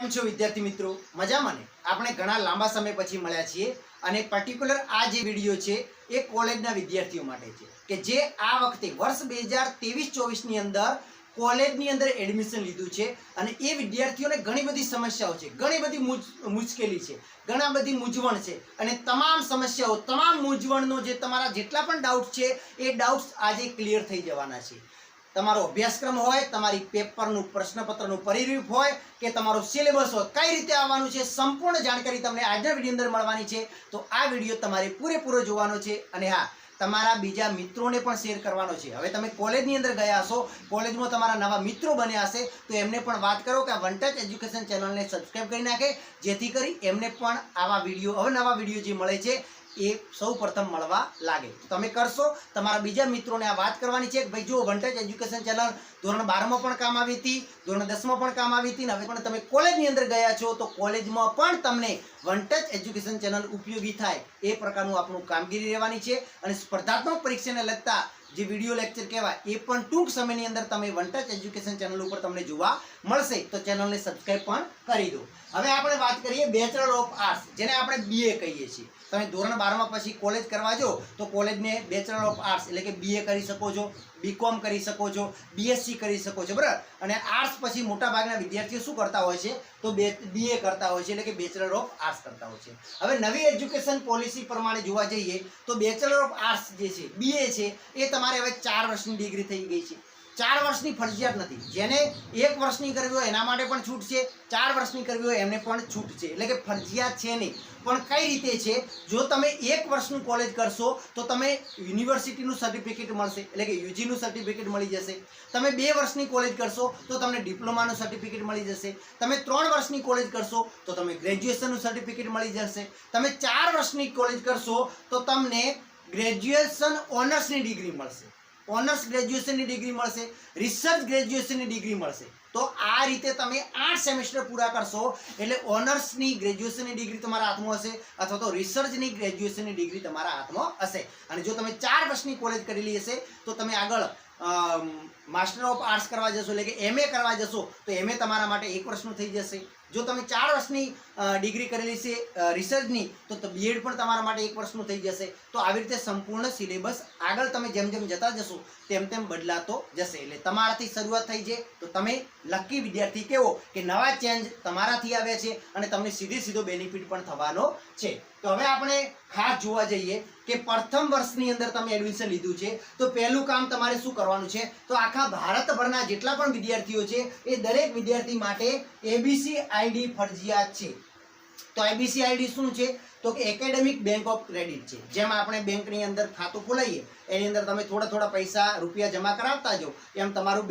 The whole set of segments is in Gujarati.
કેમ છો વિદ્યાર્થી મિત્રો? મજામાં ને? આપણે ઘણા લાંબા સમય પછી મળ્યા છીએ અને પર્ટિક્યુલર આ જે વિડિયો છે એ કોલેજના વિદ્યાર્થીઓ માટે છે કે જે આ વખતે વર્ષ 2023-24 ની અંદર કોલેજની અંદર એડમિશન લીધું છે અને એ વિદ્યાર્થીઓને ઘણી બધી સમસ્યાઓ છે, ઘણી બધી મુશ્કેલી છે, ઘણા બધી મૂંઝવણ છે અને તમામ સમસ્યાઓ, તમામ મૂંઝવણનો જે તમારા જેટલા પણ ડાઉટ છે એ ડાઉટ્સ આજે ક્લિયર થઈ જવાના છે। તમારો અભ્યાસક્રમ હોય, તમારી પેપરનું પ્રશ્નપત્રનું પરિરૂપ હોય કે તમારો સિલેબસ હોય, કઈ રીતે આવવાનું છે, સંપૂર્ણ જાણકારી તમને આજના વિડિયો અંદર મળવાની છે। તો આ વિડિયો તમારે પૂરેપૂરો જોવાનો છે અને હા, તમારા બીજા મિત્રોને પણ શેર કરવાનો છે। હવે તમે કોલેજની અંદર ગયા હશો, કોલેજમાં તમારા નવા મિત્રો બન્યા હશે, તો એમને પણ વાત કરો કે વન ટચ એજ્યુકેશન ચેનલને સબસ્ક્રાઇબ કરી નાખે, જેથી કરી એમને પણ આવા વિડિયો, અવનવા વિડિયો જે મળે છે એ સૌ પ્રથમ મળવા લાગે। તો તમે કરશો, તમારા બીજા મિત્રોને આ વાત કરવાની છે કે ભાઈ જો વન ટચ એજ્યુકેશન ચેનલ ધોરણ 12 માં પણ કામ આવી હતી, ધોરણ 10 માં પણ કામ આવી હતી ને હવે પણ તમે કોલેજની અંદર ગયા છો તો કોલેજમાં પણ તમને વન ટચ એજ્યુકેશન ચેનલ ઉપયોગી થાય એ પ્રકારનું આપણું કામગીરી રહેવાની છે। અને સ્પર્ધાત્મક પરીક્ષાને લગતા જે વિડિયો લેક્ચર કહેવાય એ પણ ટૂંક સમયની અંદર તમે વન ટચ એજ્યુકેશન ચેનલ ઉપર તમને જોવા મળશે, તો ચેનલને સબસ્ક્રાઇબ પણ કરી દો। હવે આપણે વાત કરીએ બેચલર ઓફ આર્ટ્સ, જેને આપણે બીએ કહીએ છીએ। તમે ધોરણ 12 માં પછી કોલેજ કરવા જો તો કોલેજને બેચલર ઓફ આર્ટ્સ એટલે કે બીએ કરી શકો છો, બીકોમ કરી શકો છો, બીએસસી કરી શકો છો, બરાબર। અને આર્ટ્સ પછી મોટા ભાગના વિદ્યાર્થીઓ શું કરતા હોય છે તો બીએ કરતા હોય છે, એટલે કે બેચલર ઓફ આર્ટ્સ કરતા હોય છે। હવે નવી એજ્યુકેશન પોલિસી પ્રમાણે જોવા જઈએ તો બેચલર ઓફ આર્ટ્સ જે છે, બીએ છે, એ તમારે હવે 4 વર્ષની ડિગ્રી થઈ ગઈ છે। 4 વર્ષની ફરજિયાત નથી, જેને 1 વર્ષની કરવી હોય એના માટે પણ છૂટ છે, 4 વર્ષની કરવી હોય એમને પણ છૂટ છે, એટલે કે ફરજિયાત છે નહીં। પણ કઈ રીતે છે, જો તમે 1 વર્ષનું કોલેજ કરશો તો તમે યુનિવર્સિટીનું સર્ટિફિકેટ મળશે, એટલે કે યુજીનું સર્ટિફિકેટ મળી જશે। તમે 2 વર્ષની કોલેજ કરશો તો તમને ડિપ્લોમાનું સર્ટિફિકેટ મળી જશે। તમે 3 વર્ષની કોલેજ કરશો તો તમે ગ્રેજ્યુએશનનું સર્ટિફિકેટ મળી જશે। તમે 4 વર્ષની કોલેજ કરશો તો તમને ગ્રેજ્યુએશન ઓનર્સની ડિગ્રી મળશે, ઓનર્સ ગ્રેજ્યુએશનની ડિગ્રી મળશે, રિસર્ચ ગ્રેજ્યુએશનની ડિગ્રી મળશે। તો આ રીતે તમે 8 સેમેસ્ટર પૂરા કરશો એટલે ઓનર્સની ગ્રેજ્યુએશનની ડિગ્રી તમારા હાથમાં હશે અથવા તો રિસર્ચની ગ્રેજ્યુએશનની ડિગ્રી તમારા હાથમાં હશે। અને જો તમે 4 વર્ષની કોલેજ કરેલી હશે તો તમે આગળ માસ્ટર ઓફ આર્ટ્સ કરવા જશો, એટલે કે એમએ કરવા જશો તો એમએ તમારા માટે 1 વર્ષનું થઈ જશે। જો તમે 4 વર્ષની ડિગ્રી કરેલી છે રિસર્ચની તો બીએડ પણ તમારા માટે 1 વર્ષનું થઈ જશે। તો આવી રીતે સંપૂર્ણ સિલેબસ આગળ તમે જેમ જેમ જતા જશો તેમ તેમ બદલાતો જશે। એટલે તમારાથી શરૂઆત થઈ છે તો તમે લકી વિદ્યાર્થી કેવો કે નવા ચેન્જ તમારાથી આવ્યા છે અને તમને સીધો બેનિફિટ પણ થવાનો છે। તો હવે આપણે ખાસ જોવા જઈએ કે પ્રથમ વર્ષની અંદર તમે એડમિશન લીધું છે તો પહેલું કામ તમારે શું કરવાનું છે, તો આખા ભારતભરના જેટલા પણ વિદ્યાર્થીઓ છે એ દરેક વિદ્યાર્થી માટે એબીસી આઈડી ફરજિયાત છે। તો એબીસી આઈડી શું છે તો કે એકેડેમિક બેંક ઓફ ક્રેડિટ છે। જેમ આપણે બેંકની અંદર ખાતું ખોલાવીએ એની અંદર તમે થોડા પૈસા રૂપિયા જમા કરાવતા જાઓ એમ તમારું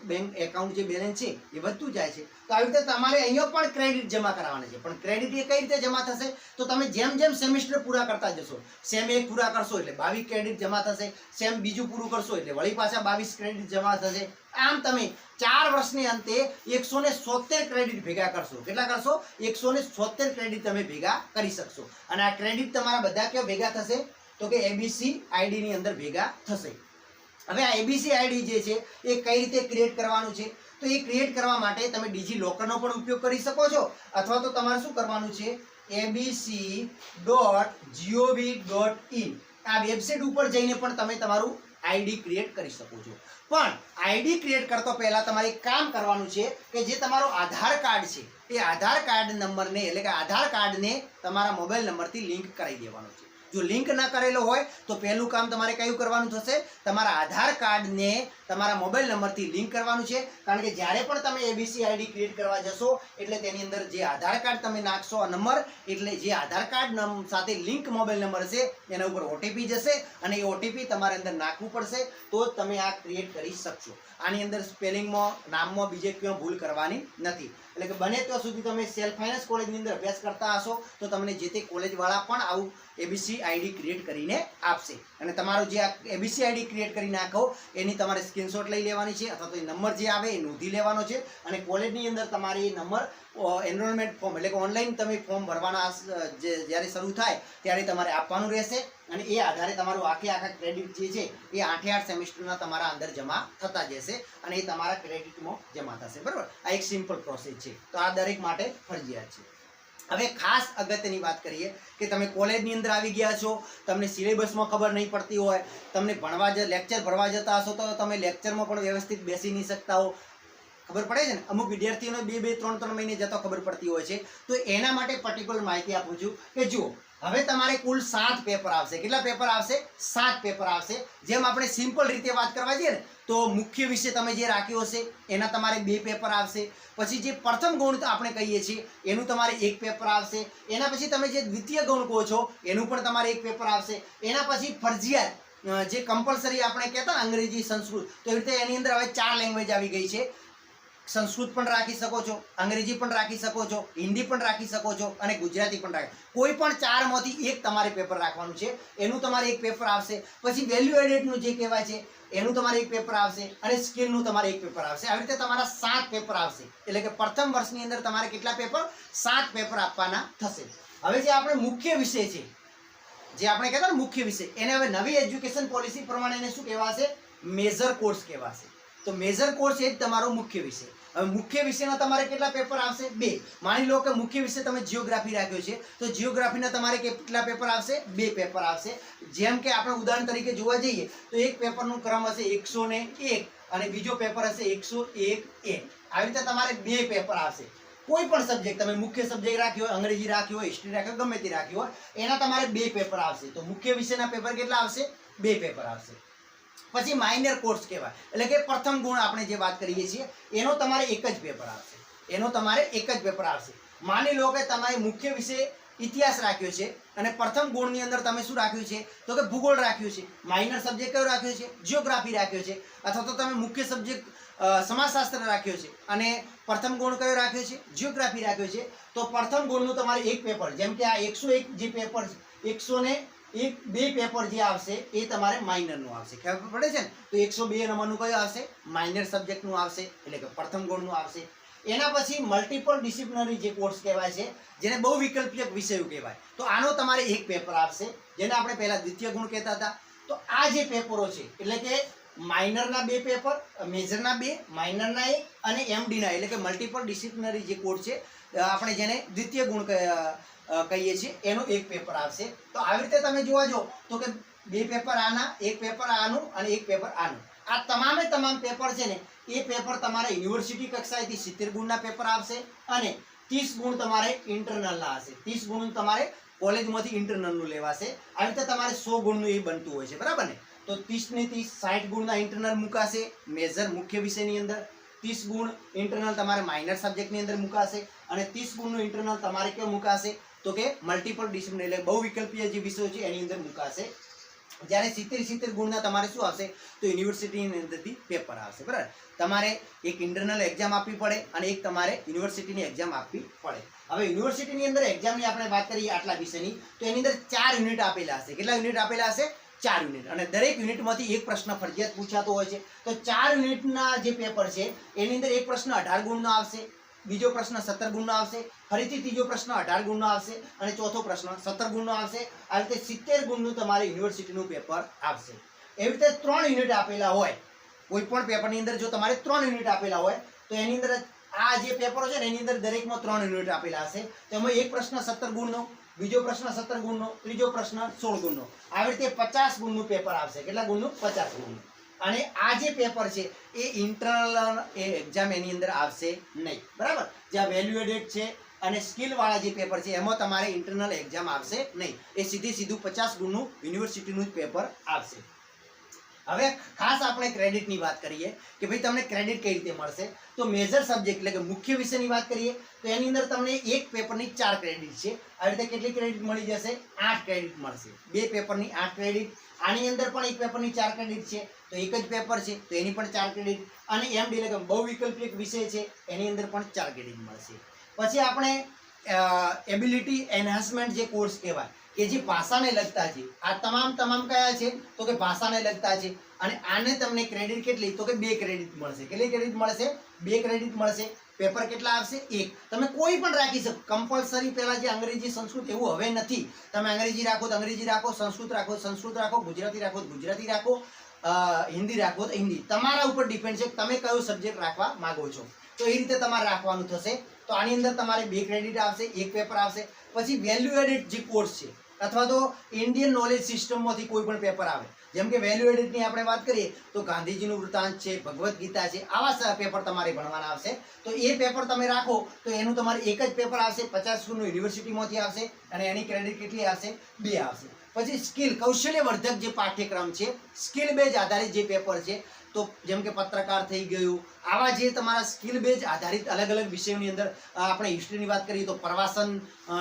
બેંક એકાઉન્ટ જે બેલેન્સ છે એ વધતું જાય છે। તો આવી રીતે તમારે અહીંયા પણ ક્રેડિટ જમા કરાવવાના છે। પણ ક્રેડિટ એ કઈ રીતે જમા થશે તો તમે જેમ જેમ સેમેસ્ટર પૂરા કરતા જશો, સેમ 1 પૂરા કરશો એટલે 22 ક્રેડિટ જમા થશે, સેમ બીજું પૂરું કરશો એટલે વળી પાછા 22 ક્રેડિટ જમા થશે। આમ તમે 4 વર્ષની અંતે 170 ક્રેડિટ ભેગા કરશો। કેટલા કરશો? 170 ક્રેડિટ તમે ભેગા કરી શકશો। અને આ ક્રેડિટ તમારા બધા કેવા ભેગા થશે તો કે એબીસી આઈડી ની અંદર ભેગા થશે। હવે આ એબીસી આઈડી જે છે એ કઈ રીતે ક્રિએટ કરવાનું છે તો એ ક્રિએટ કરવા માટે તમે ડીજી લોકરનો પણ ઉપયોગ કરી શકો છો અથવા તો તમારે શું કરવાનું છે abc.gov.in આ વેબસાઇટ ઉપર જઈને પણ તમે તમારું આઈડી ક્રિએટ કરી શકો છો। પણ આઈડી ક્રિએટ કરતો પહેલા તમારે એક કામ કરવાનું છે કે જે તમારો આધાર કાર્ડ છે એ આધાર કાર્ડ નંબરને એટલે કે આધાર કાર્ડને તમારા મોબાઈલ નંબરથી લિંક કરાવી દેવાનો છે। જો લિંક ન કરેલો હોય તો પહેલું કામ તમારે કયું કરવાનું થશે, તમારા આધાર કાર્ડને તમારા મોબાઈલ નંબરથી લિંક કરવાનું છે। કારણ કે જ્યારે પણ તમે એબીસી આઈડી ક્રિએટ કરવા જશો એટલે તેની અંદર જે આધાર કાર્ડ તમે નાખશો આ નંબર, એટલે જે આધાર કાર્ડ સાથે લિંક મોબાઈલ નંબર છે એના ઉપર ઓટીપી જશે અને એ ઓટીપી તમારે અંદર નાખવું પડશે તો જ તમે આ ક્રિએટ કરી શકશો। આની અંદર સ્પેલિંગમાં, નામમાં બીજે ક્યાં ભૂલ કરવાની નથી। એટલે કે બને ત્યાં સુધી તમે સેલ્ફ ફાઇનાન્સ કોલેજની અંદર અભ્યાસ કરતા હશો તો તમને જે તે કોલેજવાળા પણ આવું એબીસી આઈડી ક્રિએટ કરીને આપશે અને તમારું જે આ એબીસી આઈડી ક્રિએટ કરી નાખો એની તમારે સ્ક્રીનશોટ લઈ લેવાની છે અથવા તો એ નંબર જે આવે એ નોંધી લેવાનો છે અને કોલેજની અંદર તમારે એ નંબર એનરોલમેન્ટ ફોર્મ એટલે કે ઓનલાઈન તમે ફોર્મ ભરવાના જ્યારે શરૂ થાય ત્યારે તમારે આપવાનું રહેશે અને એ આધારે તમારું આખા ક્રેડિટ જે છે એ 8 સેમેસ્ટરના તમારા અંદર જમા થતા જશે અને એ તમારા ક્રેડિટમાં જમા થશે. બરાબર, આ એક સિમ્પલ પ્રોસેસ છે, તો આ દરેક માટે ફરજિયાત છે. હવે ખાસ અગત્યની વાત કરીએ કે તમે કોલેજની અંદર આવી ગયા છો, તમને સિલેબસમાં ખબર નહીં પડતી હોય, તમને લેક્ચર ભરવા જતા હશો તો તમે લેક્ચરમાં પણ વ્યવસ્થિત બેસી નહીં શકતા હો, ખબર પડે છે ને. અમુક વિદ્યાર્થીઓને 2-3 મહિને જતો ખબર પડતી હોય છે. તો એના માટે પર્ટિક્યુલર માહિતી આપું છું કે જુઓ, હવે તમારે કુલ 7 પેપર આવશે. કેટલા પેપર આવશે? 7 પેપર આવશે. જેમ આપણે સિમ્પલ રીતે વાત કરવા જઈએ ને તો મુખ્ય વિષય તમે જે રાખ્યો હશે એના તમારે 2 પેપર આવશે. પછી જે પ્રથમ ગૌણ આપણે કહીએ છીએ એનું તમારે 1 પેપર આવશે. એના પછી તમે જે દ્વિતીય ગૌણ કહો છો એનું પણ તમારે 1 પેપર આવશે. એના પછી ફરજિયાત જે કમ્પલસરી આપણે કહેતા ને અંગ્રેજી, સંસ્કૃત, તો એ રીતે એની અંદર હવે 4 લેંગ્વેજ આવી ગઈ છે. સંસ્કૃત પણ રાખી શકો છો, અંગ્રેજી પણ રાખી શકો છો, હિન્દી પણ રાખી શકો છો અને ગુજરાતી પણ રાખી. કોઈ પણ 4 માંથી એક તમારે પેપર રાખવાનું છે, એનું તમારે 1 પેપર આવશે. પછી વેલ્યુ એડેડનું જે કહેવાય છે એનું તમારે 1 પેપર આવશે અને સ્કિલનું તમારે 1 પેપર આવશે. આવી રીતે તમારા 7 પેપર આવશે. એટલે કે પ્રથમ વર્ષની અંદર તમારે કેટલા પેપર? 7 પેપર આપવાના થશે. હવે જે આપણે મુખ્ય વિષય છે, જે આપણે કહેતા ને મુખ્ય વિષય, એને હવે નવી એજ્યુકેશન પોલિસી પ્રમાણે એને શું કહેવાશે? મેજર કોર્સ કહેવાશે. તો મેજર કોર્સ એ જ તમારો મુખ્ય વિષય. હવે મુખ્ય વિષયના તમારે કેટલા પેપર આવશે? 2. માની લો કે મુખ્ય વિષય તમે જીઓગ્રાફી રાખ્યો છે તો જીઓગ્રાફીના તમારે કેટલા પેપર આવશે? 2 પેપર આવશે. જેમ કે આપણે ઉદાહરણ તરીકે જોવા જઈએ તો એક પેપરનું ક્રમ હશે 101 અને બીજો પેપર હશે 101A. આવી રીતે તમારે 2 પેપર આવશે. કોઈ પણ સબ્જેક્ટ તમે મુખ્ય સબ્જેક્ટ રાખ્યો હોય, અંગ્રેજી રાખ્યો હોય, હિસ્ટ્રી રાખ્યો, ગમે તે રાખ્યો હોય, એના તમારે 2 પેપર આવશે. તો મુખ્ય વિષયના પેપર કેટલા આવશે? 2 પેપર આવશે. પછી માઇનર કોર્સ કહેવાય, એટલે કે પ્રથમ ગુણ આપણે જે વાત કરીએ છીએ એનો તમારે 1 જ પેપર આવશે. એનો તમારે 1 જ પેપર આવશે. માની લો કે તમારે મુખ્ય વિષય ઇતિહાસ રાખ્યો છે અને પ્રથમ ગુણની અંદર તમે શું રાખ્યું છે? તો કે ભૂગોળ રાખ્યું છે. માઇનર સબ્જેક્ટ કયો રાખ્યો છે? જીઓગ્રાફી રાખ્યો છે. અથવા તો તમે મુખ્ય સબ્જેક્ટ સમાજશાસ્ત્ર રાખ્યો છે અને પ્રથમ ગુણ કયો રાખ્યો છે? જીઓગ્રાફી રાખ્યો છે. તો પ્રથમ ગુણનું તમારે 1 પેપર, જેમ કે આ 101 જે પેપર છે, 102 પેપર જે આવશે એ તમારે માઇનરનું આવશે. ખબર પડે છે ને? તો 102 નંબરનું કયું આવશે? માઇનર સબ્જેક્ટનું આવશે, એટલે કે પ્રથમ ગુણનું આવશે. એના પછી મલ્ટિપલ ડિસિપ્લિનરી જે કોર્સ કહેવાય છે, જેને બહુ વિકલ્પીય વિષયો કહેવાય, તો આનો તમારે 1 પેપર આવશે, જેને આપણે પહેલા દ્વિતીય ગુણ કહેતા હતા. તો આ જે પેપરો છે એટલે કે માઇનરના 2 પેપર, મેજરના 2, માઇનરના 1 અને એમડીના એટલે કે મલ્ટિપલ ડિસિપ્લિનરી જે કોર્સ છે આપણે જેને દ્વિતીય ગુણ કહીએ છીએ એનો 1 પેપર આવશે. તો આવી રીતે તમે જોવા જો તો કે 2 પેપર આના, 1 પેપર આનું અને 1 પેપર આનું. આ તમામ પેપર છે ને એ પેપર તમારે યુનિવર્સિટી કક્ષાએથી 70 ગુણના પેપર આવશે અને 30 ગુણ તમારે ઇન્ટરનલના હશે. 30 ગુણ તમારે કોલેજમાંથી ઇન્ટરનલનું લેવાશે. આવી રીતે તમારે 100 ગુણનું એ બનતું હોય છે, બરાબર ને? તો 30 ને 30 60 ગુણના ઇન્ટરનલ મુકાશે મેજર મુખ્ય વિષયની અંદર. 30 ગુણ ઇન્ટરનલ તમારે માઇનર સબ્જેક્ટની અંદર મુકાશે અને 30 ગુણનું ઇન્ટરનલ તમારે ક્યાં મુકાશે? તો કે મલ્ટિપલ ડિસિપ્લિન એટલે બહુ વિકલ્પીય જે વિષયો છે એની અંદર મુકાશે. જ્યારે 70 ગુણના તમારે શું આવશે? તો યુનિવર્સિટીની અંદરથી પેપર આવશે, બરાબર? તમારે એક ઇન્ટરનલ એક્ઝામ આપવી પડે અને એક તમારે યુનિવર્સિટીની એક્ઝામ આપવી પડે. હવે યુનિવર્સિટીની અંદર એક્ઝામની આપણે વાત કરીએ આટલા વિષયની, તો એની અંદર 4 યુનિટ આપેલા હશે. કેટલા યુનિટ આપેલા હશે? 4 યુનિટ. અને દરેક યુનિટમાંથી એક પ્રશ્ન ફરજિયાત પૂછાતો હોય છે. તો 4 યુનિટના જે પેપર છે એની અંદર એક પ્રશ્ન 18 ગુણનો આવશે, બીજો પ્રશ્ન 17 ગુણનો આવશે, ફરીથી ત્રીજો પ્રશ્ન 18 ગુણનો આવશે અને ચોથો પ્રશ્ન 17 ગુણનો આવશે. આ રીતે 70 ગુણનું તમારે યુનિવર્સિટીનું પેપર આવશે. એવી રીતે 3 યુનિટ આપેલા હોય, કોઈ પણ પેપરની અંદર જો તમારે 3 યુનિટ આપેલા હોય તો એની અંદર આ જે પેપરો છે ને એની અંદર દરેકમાં 3 યુનિટ આપેલા હશે. તેમાં એક પ્રશ્ન 17 ગુણનો, બીજો પ્રશ્ન 17 ગુણનો, ત્રીજો પ્રશ્ન 16 ગુણનો. આવી રીતે 50 ગુણનું પેપર આવશે. કેટલા ગુણનું? 50 ગુણનું. અને આ જે પેપર છે એ ઇન્ટરનલ એક્ઝામ એની અંદર આવશે નહીં, બરાબર? જ્યાં વેલ્યુએડેડ છે અને સ્કિલ વાળા જે પેપર છે એમાં તમારે ઇન્ટરનલ એક્ઝામ આવશે નહીં. એ સીધું 50 ગુણનું યુનિવર્સિટીનું જ પેપર આવશે. હવે ખાસ આપણે ક્રેડિટની વાત કરીએ કે ભાઈ તમને ક્રેડિટ કઈ રીતે મળશે. તો મેજર સબ્જેક્ટ એટલે કે મુખ્ય વિષયની વાત કરીએ તો એની અંદર તમને એક પેપરની 4 ક્રેડિટ છે. આવી રીતે કેટલી ક્રેડિટ મળી જશે? 8 ક્રેડિટ મળશે. 2 પેપરની 8 ક્રેડિટ. આની અંદર પણ એક પેપરની 4 ક્રેડિટ છે, તો એક જ પેપર છે તો એની પણ 4 ક્રેડિટ. અને એમડી એટલે કે બહુ વિકલ્પિક વિષય છે એની અંદર પણ 4 ક્રેડિટ મળશે. પછી આપણે એબિલિટી એન્હાન્સમેન્ટ જે કોર્સ કહેવાય કે જે ભાષાને લગતા છે. આ તમામ કયા છે તો કે ભાષાને લગતા છે. અને આને તમને ક્રેડિટ કેટલી તો કે 2 ક્રેડિટ મળશે. કેટલી ક્રેડિટ મળશે? 2 ક્રેડિટ મળશે. પેપર કેટલા આવશે? 1. તમે કોઈ પણ રાખી શકો. કમ્પલસરી પહેલા જે અંગ્રેજી સંસ્કૃત એવું હવે નથી. તમે અંગ્રેજી રાખો તો અંગ્રેજી રાખો, સંસ્કૃત રાખો સંસ્કૃત રાખો, ગુજરાતી રાખો તો ગુજરાતી રાખો, હિન્દી રાખો તો હિન્દી. તમારા ઉપર ડિપેન્ડ છે તમે કયો સબ્જેક્ટ રાખવા માંગો છો. તો એ રીતે તમારે રાખવાનું થશે. તો આની અંદર તમારે 2 ક્રેડિટ આવશે, 1 પેપર આવશે. પછી વેલ્યુ એડેડ જે કોર્સ છે અથવા તો ઇન્ડિયન નોલેજ સિસ્ટમમાંથી કોઈ પણ પેપર આવે, જેમ કે વેલ્યુ એડેડની આપણે વાત કરીએ તો ગાંધીજીનું વૃત્તાંત છે, ભગવદ્ ગીતા છે, આવા પેપર તમારે ભણવાના આવશે. તો એ પેપર તમે રાખો તો એનું તમારે એક જ પેપર આવશે, 50 ગુણનું યુનિવર્સિટીમાંથી આવશે અને એની ક્રેડિટ કેટલી આવશે? 2 આવશે. પછી સ્કિલ કૌશલ્યવર્ધક જે પાઠ્યક્રમ છે, સ્કિલ બેઝ આધારિત જે પેપર છે, તો જેમ કે પત્રકાર થઈ ગયું, આવા જે તમારા સ્કિલ બેઝ આધારિત અલગ અલગ વિષયોની અંદર આપણે હિસ્ટ્રીની વાત કરીએ તો પ્રવાસન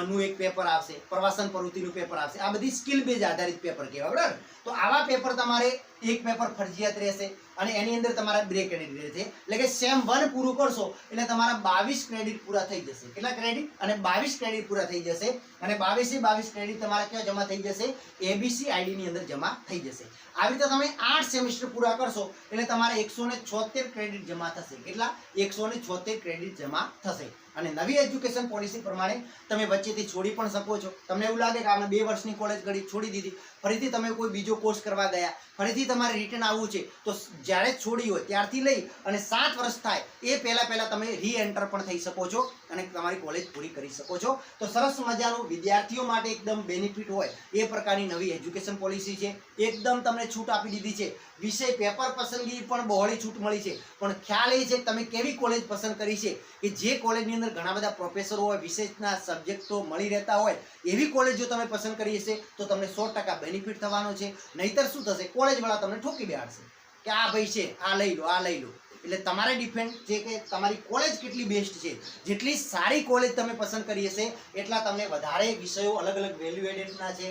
નું એક પેપર આવશે, પ્રવાસન પ્રવૃત્તિનું પેપર આવશે. આ બધી સ્કિલ બેઝ આધારિત પેપર કહેવાય, બરાબર? તો આવા પેપર તમારે એક પેપર ફરજિયાત રહેશે અને એની અંદર તમારા 2 ક્રેડિટ રહેશે. એટલે કે સેમ 1 પૂરું કરશો એટલે તમારા 22 ક્રેડિટ પૂરા થઈ જશે. કેટલા ક્રેડિટ? અને 22 ક્રેડિટ પૂરા થઈ જશે. અને 22 ક્રેડિટ તમારા ક્યાં જમા થઈ જશે? ABCID ની અંદર જમા થઈ જશે. આવી રીતે તમે 8 સેમેસ્ટર પૂરા કરશો એટલે તમારે 176 ક્રેડિટ જમા થશે. કેટલા? 176 ક્રેડિટ જમા થશે. અને નવી એજ્યુકેશન પોલિસી પ્રમાણે તમે વચ્ચેથી છોડી પણ શકો છો. તમને એવું લાગે કે આપણે 2 વર્ષની કોલેજ કરી છોડી દીધી, ફરીથી તમે કોઈ બીજો કોર્સ કરવા ગયા, ફરીથી તમારે રિટર્ન આવવું છે, તો જ્યારે છોડી હોય ત્યારથી લઈ અને 7 વર્ષ થાય એ પહેલા તમે રી એન્ટર પણ થઈ શકો છો અને તમારી કોલેજ પૂરી કરી શકો છો. તો સરસ મજાનું વિદ્યાર્થીઓ માટે એકદમ બેનિફિટ હોય એ પ્રકારની નવી એજ્યુકેશન પોલિસી છે. એકદમ તમને છૂટ આપી દીધી છે. વિષય પેપર પસંદગી પણ બહોળી છૂટ મળી છે. પણ ખ્યાલ એ છે કે તમે કેવી કોલેજ પસંદ કરી છે, કે જે કોલેજની અંદર ઘણા બધા પ્રોફેસરો હોય, વિશેષના સબ્જેક્ટો મળી રહેતા હોય, એવી કોલેજ જો તમે પસંદ કરી હશે તો તમને 100% બેનિફિટ થવાનો છે. નહીતર શું થશે? કોલેજવાળા તમને ઠોકી બેહાડશે કે આ ભાઈ છે, આ લઈ લો, આ લઈ લો. એટલે તમારે ડિપેન્ડ છે કે તમારી કોલેજ કેટલી બેસ્ટ છે. જેટલી સારી કોલેજ તમે પસંદ કરી હશે એટલા તમને વધારે વિષયો અલગ અલગ વેલ્યુ એડેડના છે,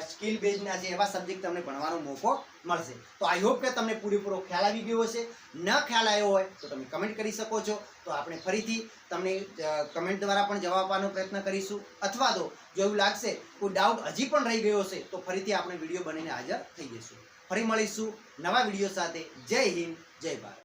સ્કિલ બેઝના છે, એવા સબ્જેક્ટ તમને ભણવાનો મોકો મળશે. તો આઈ હોપ કે તમને પૂરેપૂરો ખ્યાલ આવી ગયો હશે. ન ખ્યાલ આવ્યો હોય તો તમે કમેન્ટ કરી શકો છો. તો આપણે ફરીથી તમને કમેન્ટ દ્વારા પણ જવાબ આપવાનો પ્રયત્ન કરીશું. અથવા તો જો એવું લાગશે કોઈ ડાઉટ હજી પણ રહી ગયો હશે તો ફરીથી આપણે વિડીયો બનીને હાજર થઈ જઈશું. ફરી મળીશું નવા વિડીયો સાથે. જય હિન્દ, જય ભારત.